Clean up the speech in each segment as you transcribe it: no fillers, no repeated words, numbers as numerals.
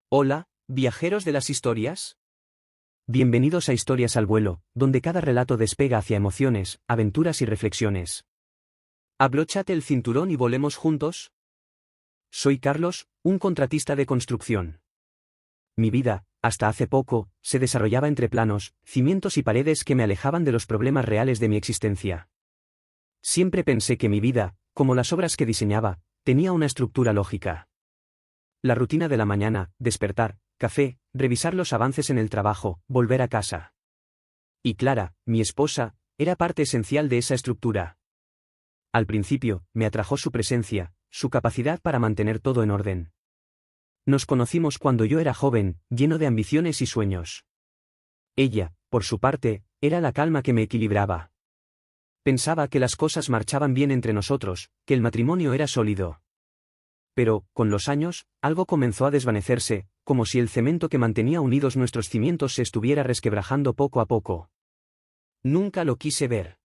Hola, viajeros de las historias. Bienvenidos a Historias al vuelo, donde cada relato despega hacia emociones, aventuras y reflexiones. Abróchate el cinturón y volemos juntos. Soy Carlos, un contratista de construcción. Mi vida, hasta hace poco, se desarrollaba entre planos, cimientos y paredes que me alejaban de los problemas reales de mi existencia. Siempre pensé que mi vida, como las obras que diseñaba, tenía una estructura lógica. La rutina de la mañana, despertar, café, revisar los avances en el trabajo, volver a casa. Y Clara, mi esposa, era parte esencial de esa estructura. Al principio, me atrajo su presencia, su capacidad para mantener todo en orden. Nos conocimos cuando yo era joven, lleno de ambiciones y sueños. Ella, por su parte, era la calma que me equilibraba. Pensaba que las cosas marchaban bien entre nosotros, que el matrimonio era sólido. Pero, con los años, algo comenzó a desvanecerse, como si el cemento que mantenía unidos nuestros cimientos se estuviera resquebrajando poco a poco. Nunca lo quise ver.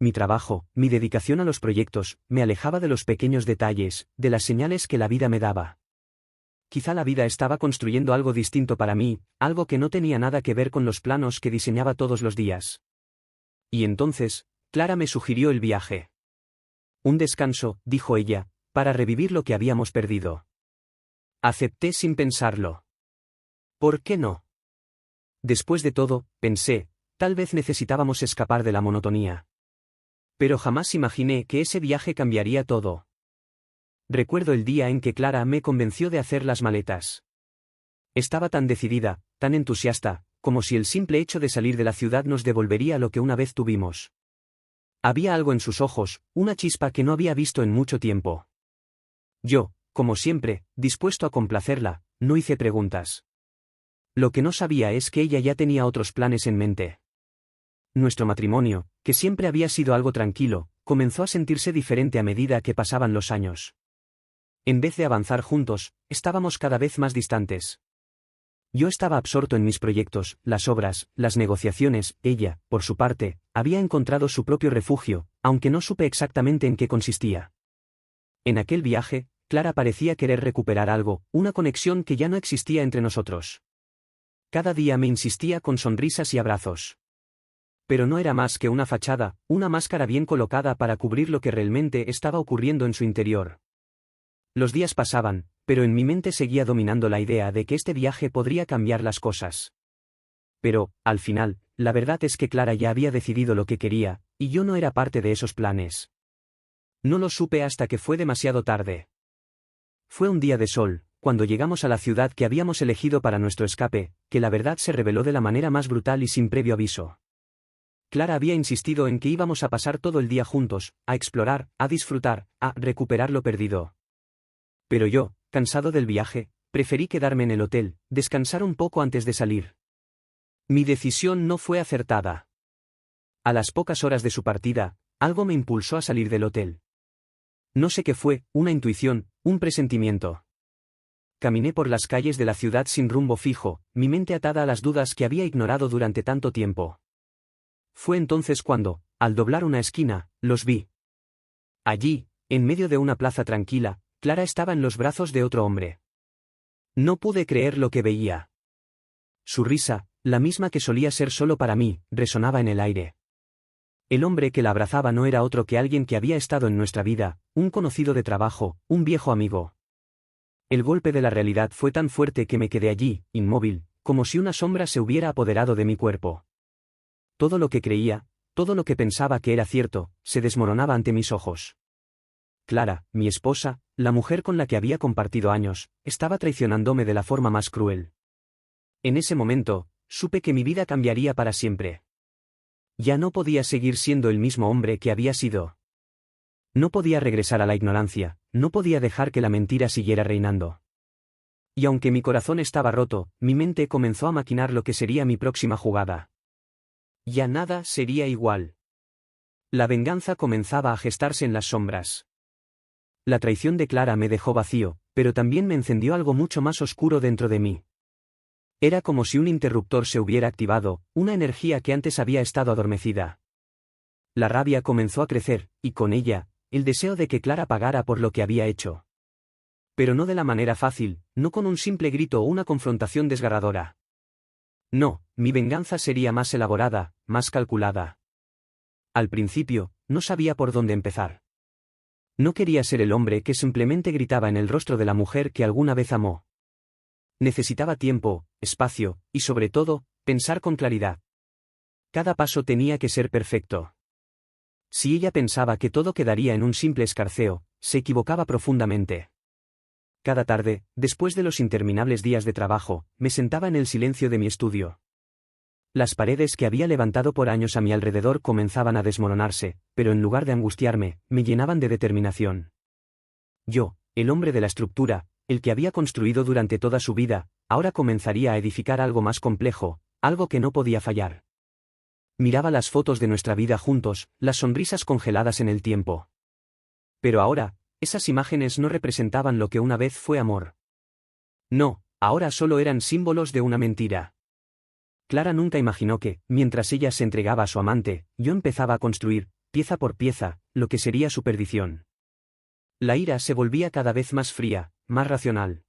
Mi trabajo, mi dedicación a los proyectos, me alejaba de los pequeños detalles, de las señales que la vida me daba. Quizá la vida estaba construyendo algo distinto para mí, algo que no tenía nada que ver con los planos que diseñaba todos los días. Y entonces, Clara me sugirió el viaje. Un descanso, dijo ella, para revivir lo que habíamos perdido. Acepté sin pensarlo. ¿Por qué no? Después de todo, pensé, tal vez necesitábamos escapar de la monotonía. Pero jamás imaginé que ese viaje cambiaría todo. Recuerdo el día en que Clara me convenció de hacer las maletas. Estaba tan decidida, tan entusiasta, como si el simple hecho de salir de la ciudad nos devolvería lo que una vez tuvimos. Había algo en sus ojos, una chispa que no había visto en mucho tiempo. Yo, como siempre, dispuesto a complacerla, no hice preguntas. Lo que no sabía es que ella ya tenía otros planes en mente. Nuestro matrimonio, que siempre había sido algo tranquilo, comenzó a sentirse diferente a medida que pasaban los años. En vez de avanzar juntos, estábamos cada vez más distantes. Yo estaba absorto en mis proyectos, las obras, las negociaciones. Ella, por su parte, había encontrado su propio refugio, aunque no supe exactamente en qué consistía. En aquel viaje, Clara parecía querer recuperar algo, una conexión que ya no existía entre nosotros. Cada día me insistía con sonrisas y abrazos. Pero no era más que una fachada, una máscara bien colocada para cubrir lo que realmente estaba ocurriendo en su interior. Los días pasaban, pero en mi mente seguía dominando la idea de que este viaje podría cambiar las cosas. Pero, al final, la verdad es que Clara ya había decidido lo que quería, y yo no era parte de esos planes. No lo supe hasta que fue demasiado tarde. Fue un día de sol, cuando llegamos a la ciudad que habíamos elegido para nuestro escape, que la verdad se reveló de la manera más brutal y sin previo aviso. Clara había insistido en que íbamos a pasar todo el día juntos, a explorar, a disfrutar, a recuperar lo perdido. Pero yo, cansado del viaje, preferí quedarme en el hotel, descansar un poco antes de salir. Mi decisión no fue acertada. A las pocas horas de su partida, algo me impulsó a salir del hotel. No sé qué fue, una intuición, un presentimiento. Caminé por las calles de la ciudad sin rumbo fijo, mi mente atada a las dudas que había ignorado durante tanto tiempo. Fue entonces cuando, al doblar una esquina, los vi. Allí, en medio de una plaza tranquila, Clara estaba en los brazos de otro hombre. No pude creer lo que veía. Su risa, la misma que solía ser solo para mí, resonaba en el aire. El hombre que la abrazaba no era otro que alguien que había estado en nuestra vida, un conocido de trabajo, un viejo amigo. El golpe de la realidad fue tan fuerte que me quedé allí, inmóvil, como si una sombra se hubiera apoderado de mi cuerpo. Todo lo que creía, todo lo que pensaba que era cierto, se desmoronaba ante mis ojos. Clara, mi esposa, la mujer con la que había compartido años, estaba traicionándome de la forma más cruel. En ese momento, supe que mi vida cambiaría para siempre. Ya no podía seguir siendo el mismo hombre que había sido. No podía regresar a la ignorancia, no podía dejar que la mentira siguiera reinando. Y aunque mi corazón estaba roto, mi mente comenzó a maquinar lo que sería mi próxima jugada. Ya nada sería igual. La venganza comenzaba a gestarse en las sombras. La traición de Clara me dejó vacío, pero también me encendió algo mucho más oscuro dentro de mí. Era como si un interruptor se hubiera activado, una energía que antes había estado adormecida. La rabia comenzó a crecer, y con ella, el deseo de que Clara pagara por lo que había hecho. Pero no de la manera fácil, no con un simple grito o una confrontación desgarradora. No, mi venganza sería más elaborada, más calculada. Al principio, no sabía por dónde empezar. No quería ser el hombre que simplemente gritaba en el rostro de la mujer que alguna vez amó. Necesitaba tiempo, espacio, y sobre todo, pensar con claridad. Cada paso tenía que ser perfecto. Si ella pensaba que todo quedaría en un simple escarceo, se equivocaba profundamente. Cada tarde, después de los interminables días de trabajo, me sentaba en el silencio de mi estudio. Las paredes que había levantado por años a mi alrededor comenzaban a desmoronarse, pero en lugar de angustiarme, me llenaban de determinación. Yo, el hombre de la estructura, el que había construido durante toda su vida, ahora comenzaría a edificar algo más complejo, algo que no podía fallar. Miraba las fotos de nuestra vida juntos, las sonrisas congeladas en el tiempo. Pero ahora, esas imágenes no representaban lo que una vez fue amor. No, ahora solo eran símbolos de una mentira. Clara nunca imaginó que, mientras ella se entregaba a su amante, yo empezaba a construir, pieza por pieza, lo que sería su perdición. La ira se volvía cada vez más fría, más racional.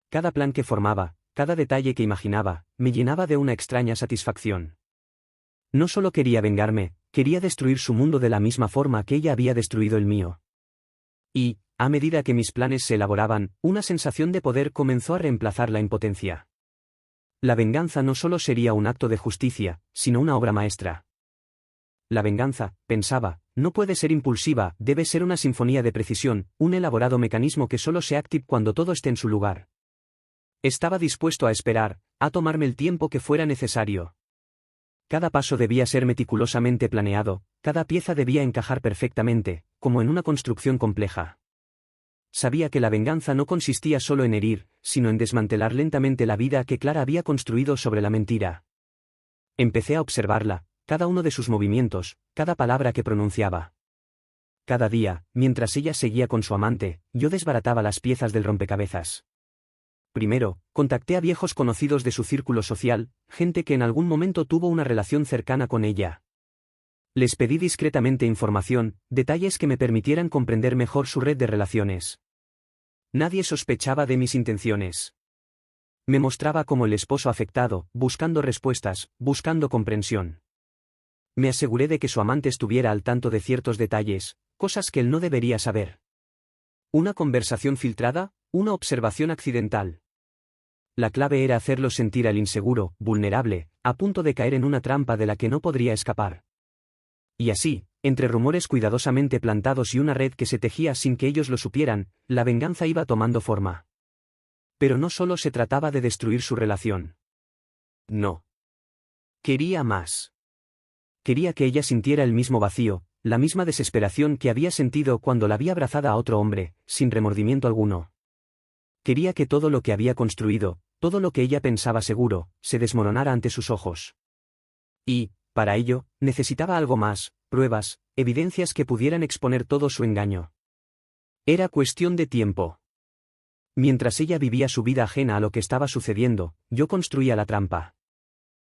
Cada plan que formaba, cada detalle que imaginaba, me llenaba de una extraña satisfacción. No solo quería vengarme, quería destruir su mundo de la misma forma que ella había destruido el mío. Y, a medida que mis planes se elaboraban, una sensación de poder comenzó a reemplazar la impotencia. La venganza no solo sería un acto de justicia, sino una obra maestra. La venganza, pensaba, no puede ser impulsiva, debe ser una sinfonía de precisión, un elaborado mecanismo que solo se active cuando todo esté en su lugar. Estaba dispuesto a esperar, a tomarme el tiempo que fuera necesario. Cada paso debía ser meticulosamente planeado, cada pieza debía encajar perfectamente, como en una construcción compleja. Sabía que la venganza no consistía solo en herir, sino en desmantelar lentamente la vida que Clara había construido sobre la mentira. Empecé a observarla, cada uno de sus movimientos, cada palabra que pronunciaba. Cada día, mientras ella seguía con su amante, yo desbarataba las piezas del rompecabezas. Primero, contacté a viejos conocidos de su círculo social, gente que en algún momento tuvo una relación cercana con ella. Les pedí discretamente información, detalles que me permitieran comprender mejor su red de relaciones. Nadie sospechaba de mis intenciones. Me mostraba como el esposo afectado, buscando respuestas, buscando comprensión. Me aseguré de que su amante estuviera al tanto de ciertos detalles, cosas que él no debería saber. Una conversación filtrada, una observación accidental. La clave era hacerlo sentir al inseguro, vulnerable, a punto de caer en una trampa de la que no podría escapar. Y así, entre rumores cuidadosamente plantados y una red que se tejía sin que ellos lo supieran, la venganza iba tomando forma. Pero no solo se trataba de destruir su relación. No. Quería más. Quería que ella sintiera el mismo vacío, la misma desesperación que había sentido cuando la había abrazada a otro hombre, sin remordimiento alguno. Quería que todo lo que había construido, todo lo que ella pensaba seguro, se desmoronara ante sus ojos. Y, para ello, necesitaba algo más, pruebas, evidencias que pudieran exponer todo su engaño. Era cuestión de tiempo. Mientras ella vivía su vida ajena a lo que estaba sucediendo, yo construía la trampa.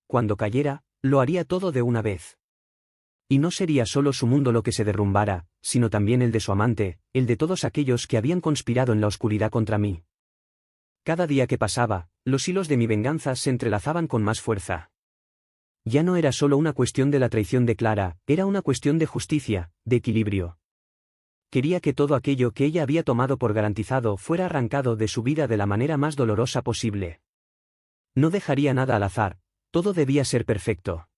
Cuando cayera, lo haría todo de una vez. Y no sería solo su mundo lo que se derrumbara, sino también el de su amante, el de todos aquellos que habían conspirado en la oscuridad contra mí. Cada día que pasaba, los hilos de mi venganza se entrelazaban con más fuerza. Ya no era solo una cuestión de la traición de Clara, era una cuestión de justicia, de equilibrio. Quería que todo aquello que ella había tomado por garantizado fuera arrancado de su vida de la manera más dolorosa posible. No dejaría nada al azar, todo debía ser perfecto.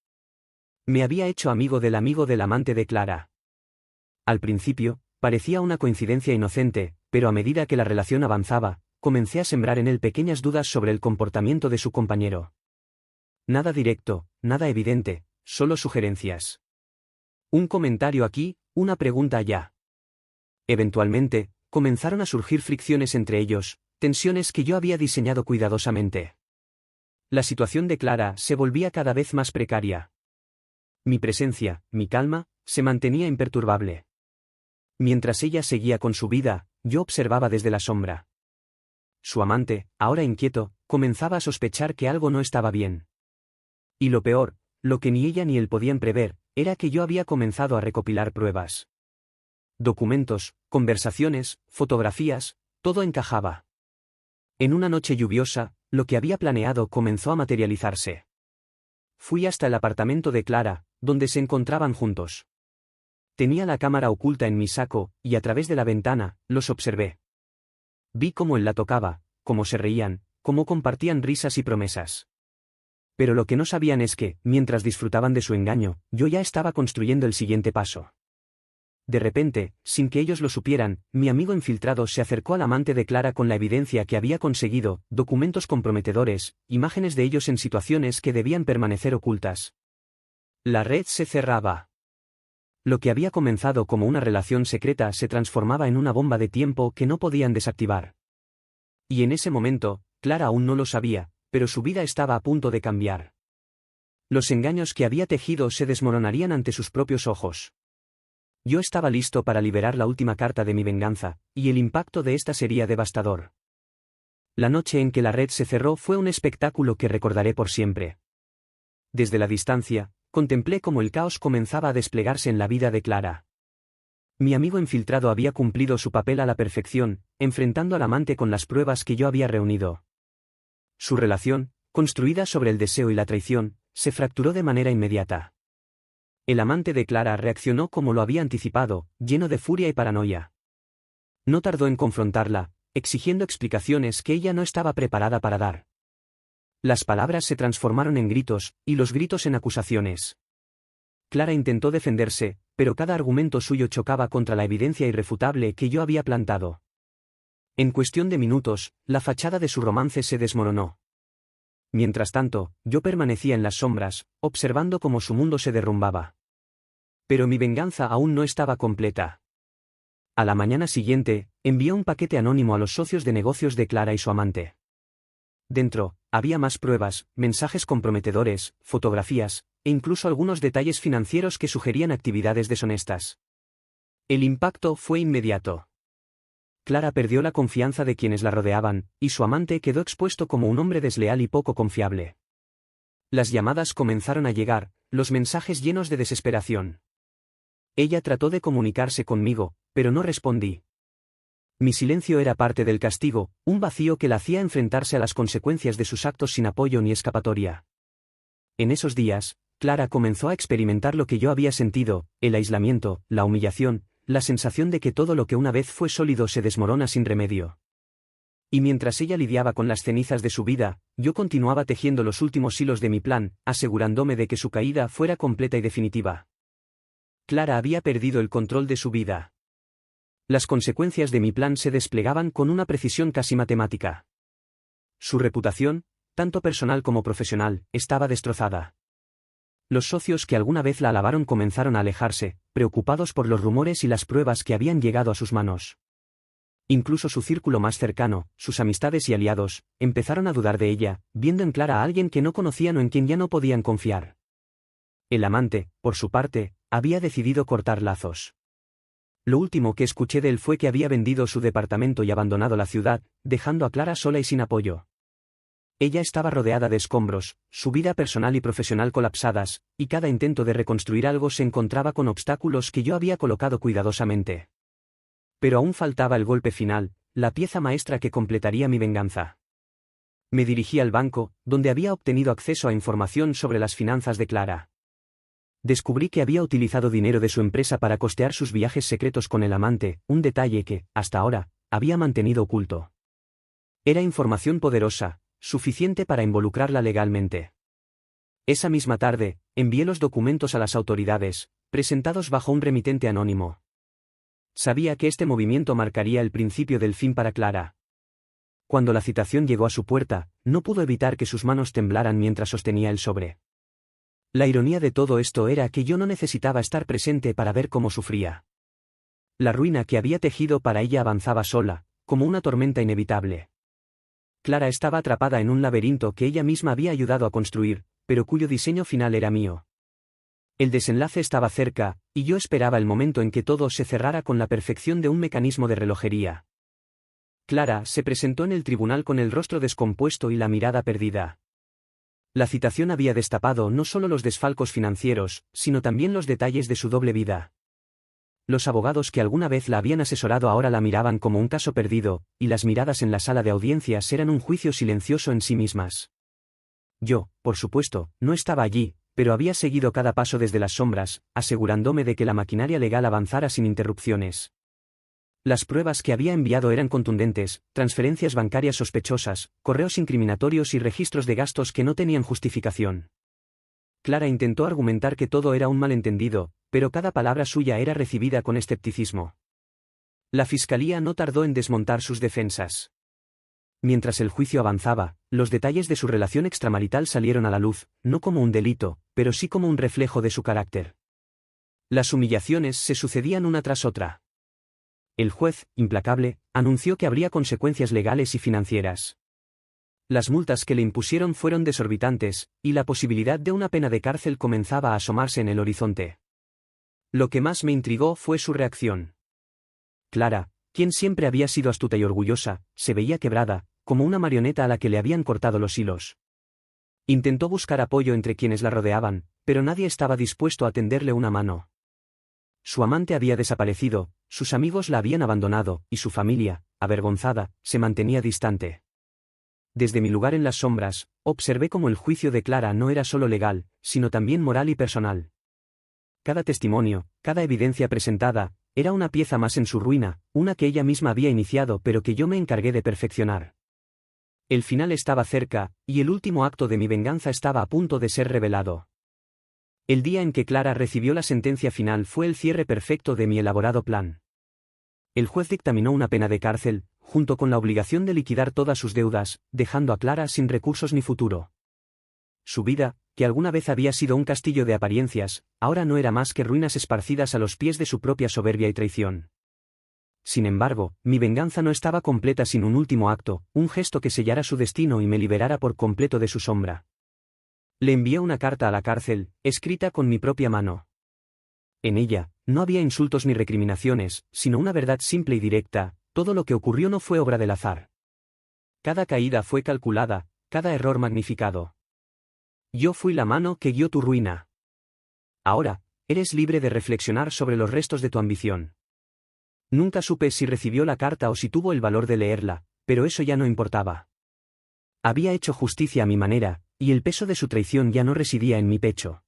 Me había hecho amigo del amante de Clara. Al principio, parecía una coincidencia inocente, pero a medida que la relación avanzaba, comencé a sembrar en él pequeñas dudas sobre el comportamiento de su compañero. Nada directo, nada evidente, solo sugerencias. Un comentario aquí, una pregunta allá. Eventualmente, comenzaron a surgir fricciones entre ellos, tensiones que yo había diseñado cuidadosamente. La situación de Clara se volvía cada vez más precaria. Mi presencia, mi calma, se mantenía imperturbable. Mientras ella seguía con su vida, yo observaba desde la sombra. Su amante, ahora inquieto, comenzaba a sospechar que algo no estaba bien. Y lo peor, lo que ni ella ni él podían prever, era que yo había comenzado a recopilar pruebas. Documentos, conversaciones, fotografías, Todo encajaba. En una noche lluviosa, lo que había planeado comenzó a materializarse. Fui hasta el apartamento de Clara, donde se encontraban juntos. Tenía la cámara oculta en mi saco, y a través de la ventana, los observé. Vi cómo él la tocaba, cómo se reían, cómo compartían risas y promesas. Pero lo que no sabían es que, mientras disfrutaban de su engaño, yo ya estaba construyendo el siguiente paso. De repente, sin que ellos lo supieran, mi amigo infiltrado se acercó al amante de Clara con la evidencia que había conseguido, documentos comprometedores, imágenes de ellos en situaciones que debían permanecer ocultas. La red se cerraba. Lo que había comenzado como una relación secreta se transformaba en una bomba de tiempo que no podían desactivar. Y en ese momento, Clara aún no lo sabía, pero su vida estaba a punto de cambiar. Los engaños que había tejido se desmoronarían ante sus propios ojos. Yo estaba listo para liberar la última carta de mi venganza, y el impacto de esta sería devastador. La noche en que la red se cerró fue un espectáculo que recordaré por siempre. Desde la distancia, contemplé cómo el caos comenzaba a desplegarse en la vida de Clara. Mi amigo infiltrado había cumplido su papel a la perfección, enfrentando al amante con las pruebas que yo había reunido. Su relación, construida sobre el deseo y la traición, se fracturó de manera inmediata. El amante de Clara reaccionó como lo había anticipado, lleno de furia y paranoia. No tardó en confrontarla, exigiendo explicaciones que ella no estaba preparada para dar. Las palabras se transformaron en gritos, y los gritos en acusaciones. Clara intentó defenderse, pero cada argumento suyo chocaba contra la evidencia irrefutable que yo había plantado. En cuestión de minutos, la fachada de su romance se desmoronó. Mientras tanto, yo permanecía en las sombras, observando cómo su mundo se derrumbaba. Pero mi venganza aún no estaba completa. A la mañana siguiente, envié un paquete anónimo a los socios de negocios de Clara y su amante. Dentro, había más pruebas, mensajes comprometedores, fotografías, e incluso algunos detalles financieros que sugerían actividades deshonestas. El impacto fue inmediato. Clara perdió la confianza de quienes la rodeaban, y su amante quedó expuesto como un hombre desleal y poco confiable. Las llamadas comenzaron a llegar, los mensajes llenos de desesperación. Ella trató de comunicarse conmigo, pero no respondí. Mi silencio era parte del castigo, un vacío que la hacía enfrentarse a las consecuencias de sus actos sin apoyo ni escapatoria. En esos días, Clara comenzó a experimentar lo que yo había sentido, el aislamiento, la humillación, la sensación de que todo lo que una vez fue sólido se desmorona sin remedio. Y mientras ella lidiaba con las cenizas de su vida, yo continuaba tejiendo los últimos hilos de mi plan, asegurándome de que su caída fuera completa y definitiva. Clara había perdido el control de su vida. Las consecuencias de mi plan se desplegaban con una precisión casi matemática. Su reputación, tanto personal como profesional, estaba destrozada. Los socios que alguna vez la alabaron comenzaron a alejarse, preocupados por los rumores y las pruebas que habían llegado a sus manos. Incluso su círculo más cercano, sus amistades y aliados, empezaron a dudar de ella, viendo en Clara a alguien que no conocían o en quien ya no podían confiar. El amante, por su parte, había decidido cortar lazos. Lo último que escuché de él fue que había vendido su departamento y abandonado la ciudad, dejando a Clara sola y sin apoyo. Ella estaba rodeada de escombros, su vida personal y profesional colapsadas, y cada intento de reconstruir algo se encontraba con obstáculos que yo había colocado cuidadosamente. Pero aún faltaba el golpe final, la pieza maestra que completaría mi venganza. Me dirigí al banco, donde había obtenido acceso a información sobre las finanzas de Clara. Descubrí que había utilizado dinero de su empresa para costear sus viajes secretos con el amante, un detalle que, hasta ahora, había mantenido oculto. Era información poderosa, suficiente para involucrarla legalmente. Esa misma tarde, envié los documentos a las autoridades, presentados bajo un remitente anónimo. Sabía que este movimiento marcaría el principio del fin para Clara. Cuando la citación llegó a su puerta, no pudo evitar que sus manos temblaran mientras sostenía el sobre. La ironía de todo esto era que yo no necesitaba estar presente para ver cómo sufría. La ruina que había tejido para ella avanzaba sola, como una tormenta inevitable. Clara estaba atrapada en un laberinto que ella misma había ayudado a construir, pero cuyo diseño final era mío. El desenlace estaba cerca, y yo esperaba el momento en que todo se cerrara con la perfección de un mecanismo de relojería. Clara se presentó en el tribunal con el rostro descompuesto y la mirada perdida. La citación había destapado no solo los desfalcos financieros, sino también los detalles de su doble vida. Los abogados que alguna vez la habían asesorado ahora la miraban como un caso perdido, y las miradas en la sala de audiencias eran un juicio silencioso en sí mismas. Yo, por supuesto, no estaba allí, pero había seguido cada paso desde las sombras, asegurándome de que la maquinaria legal avanzara sin interrupciones. Las pruebas que había enviado eran contundentes: transferencias bancarias sospechosas, correos incriminatorios y registros de gastos que no tenían justificación. Clara intentó argumentar que todo era un malentendido, pero cada palabra suya era recibida con escepticismo. La fiscalía no tardó en desmontar sus defensas. Mientras el juicio avanzaba, los detalles de su relación extramarital salieron a la luz, no como un delito, pero sí como un reflejo de su carácter. Las humillaciones se sucedían una tras otra. El juez, implacable, anunció que habría consecuencias legales y financieras. Las multas que le impusieron fueron desorbitantes, y la posibilidad de una pena de cárcel comenzaba a asomarse en el horizonte. Lo que más me intrigó fue su reacción. Clara, quien siempre había sido astuta y orgullosa, se veía quebrada, como una marioneta a la que le habían cortado los hilos. Intentó buscar apoyo entre quienes la rodeaban, pero nadie estaba dispuesto a tenderle una mano. Su amante había desaparecido, sus amigos la habían abandonado, y su familia, avergonzada, se mantenía distante. Desde mi lugar en las sombras, observé cómo el juicio de Clara no era solo legal, sino también moral y personal. Cada testimonio, cada evidencia presentada, era una pieza más en su ruina, una que ella misma había iniciado pero que yo me encargué de perfeccionar. El final estaba cerca, y el último acto de mi venganza estaba a punto de ser revelado. El día en que Clara recibió la sentencia final fue el cierre perfecto de mi elaborado plan. El juez dictaminó una pena de cárcel, junto con la obligación de liquidar todas sus deudas, dejando a Clara sin recursos ni futuro. Su vida, que alguna vez había sido un castillo de apariencias, ahora no era más que ruinas esparcidas a los pies de su propia soberbia y traición. Sin embargo, mi venganza no estaba completa sin un último acto, un gesto que sellara su destino y me liberara por completo de su sombra. Le envié una carta a la cárcel, escrita con mi propia mano. En ella, no había insultos ni recriminaciones, sino una verdad simple y directa: todo lo que ocurrió no fue obra del azar. Cada caída fue calculada, cada error magnificado. Yo fui la mano que guió tu ruina. Ahora, eres libre de reflexionar sobre los restos de tu ambición. Nunca supe si recibió la carta o si tuvo el valor de leerla, pero eso ya no importaba. Había hecho justicia a mi manera, y el peso de su traición ya no residía en mi pecho.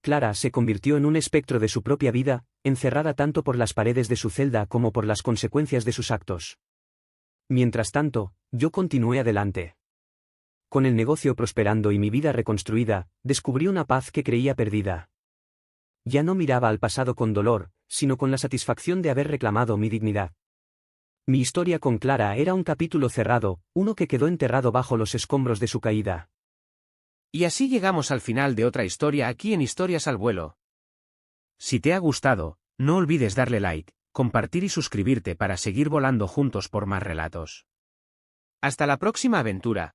Clara se convirtió en un espectro de su propia vida, encerrada tanto por las paredes de su celda como por las consecuencias de sus actos. Mientras tanto, yo continué adelante. Con el negocio prosperando y mi vida reconstruida, descubrí una paz que creía perdida. Ya no miraba al pasado con dolor, sino con la satisfacción de haber reclamado mi dignidad. Mi historia con Clara era un capítulo cerrado, uno que quedó enterrado bajo los escombros de su caída. Y así llegamos al final de otra historia aquí en Historias al Vuelo. Si te ha gustado, no olvides darle like, compartir y suscribirte para seguir volando juntos por más relatos. Hasta la próxima aventura.